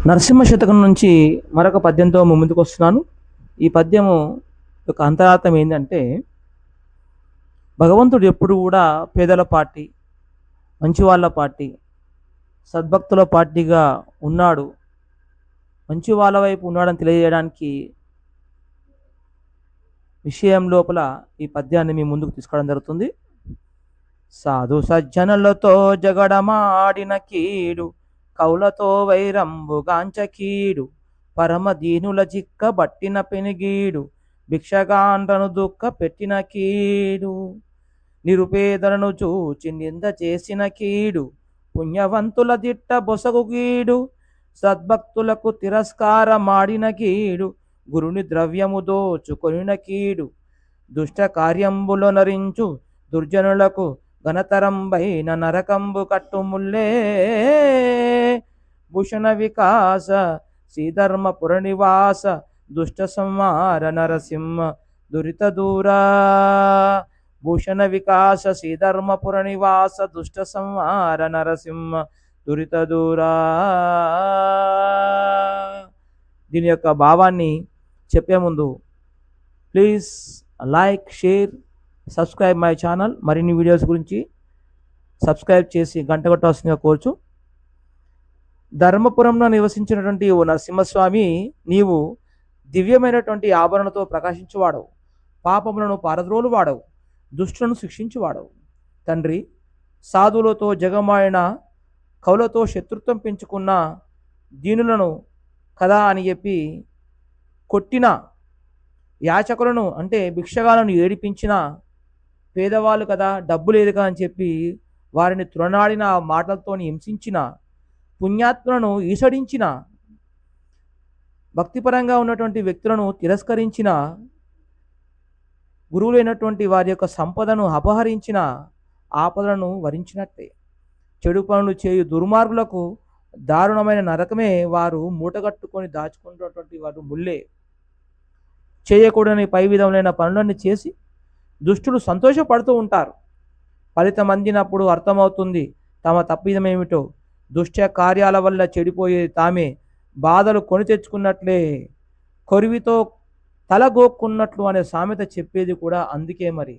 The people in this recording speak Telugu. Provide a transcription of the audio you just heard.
నరసింహ శతకం నుంచి మరొక పద్యంతో ముందుకు వస్తున్నాను. ఈ పద్యము యొక్క అంతరార్థం ఏంటంటే, భగవంతుడు ఎప్పుడు కూడా పేదల పార్టీ, మంచి వాళ్ళ పార్టీ, సద్భక్తుల పార్టీగా ఉన్నాడు, మంచి వాళ్ళ వైపు ఉన్నాడని తెలియజేయడానికి విషయం లోపల ఈ పద్యాన్ని మీ ముందుకు తీసుకోవడం జరుగుతుంది. సాధు సజ్జనులతో జగడమాడిన కీడు, కౌలతో వైరంబుగాంచ కీడు, పరమ దీనుల చిక్క బట్టిన పెనిగీడు, భిక్షగాండ్రను దుఃఖ పెట్టిన కీడు, నిరుపేదలను చూచి నింద చేసిన కీడు, పుణ్యవంతుల దిట్ట బొసగు కీడు, సద్భక్తులకు తిరస్కారమాడిన కీడు, గురుని ద్రవ్యము దోచుకొనిన కీడు, దుష్ట కార్యంబులో నరించు దుర్జనులకు ఘనతరంబైన నరకంబు కట్టుముల్లే, భూషణ వికాస శ్రీధర్మపుర నివాస దుష్ట సంహార నరసింహ దురిత దూరా, భూషణ వికాస శ్రీధర్మపుర నివాస దుష్ట సంహార నరసింహ దురిత దూరా. దీని యొక్క భావాన్ని చెప్పే ముందు please like, share, subscribe my channel. మరిన్ని వీడియోస్ గురించి సబ్స్క్రైబ్ చేసి గంట కొట్టవలసిందిగా కోరుచు. ధర్మపురంలో నివసించినటువంటి ఓ నరసింహస్వామి, నీవు దివ్యమైనటువంటి ఆభరణతో ప్రకాశించువాడవు, పాపములను పారద్రోలువాడవు, దుష్టులను శిక్షించువాడవు. తండ్రి, సాధువులతో జగమాయన కౌలతో శత్రుత్వం పెంచుకున్న దీనులను కదా అని చెప్పి కొట్టిన, యాచకులను అంటే భిక్షగాలను ఏడిపించిన, పేదవాళ్ళు కదా, డబ్బు లేదు కదా అని చెప్పి వారిని తృణాడిన మాటలతో హింసించిన, పుణ్యాత్ములను ఈసడించిన, భక్తిపరంగా ఉన్నటువంటి వ్యక్తులను తిరస్కరించిన, గురువులైనటువంటి వారి యొక్క సంపదను అపహరించిన, ఆపదలను వరించినట్టే. చెడు పనులు చేయు దుర్మార్గులకు దారుణమైన నరకమే వారు మూటగట్టుకొని దాచుకున్నటువంటి వారు ముల్లే. చేయకూడని పై విధములైన పనులన్నీ చేసి దుష్టులు సంతోషపడుతూ ఉంటారు. ఫలితం అందినప్పుడు అర్థమవుతుంది తమ తప్పిదమేమిటో. దుష్ట కార్యాల వల్ల చెడిపోయేది తామే, బాధలు కొని తెచ్చుకున్నట్లే, కొరివితో తలగోక్కున్నట్లు అనే సామెత చెప్పేది కూడా అందుకే మరి.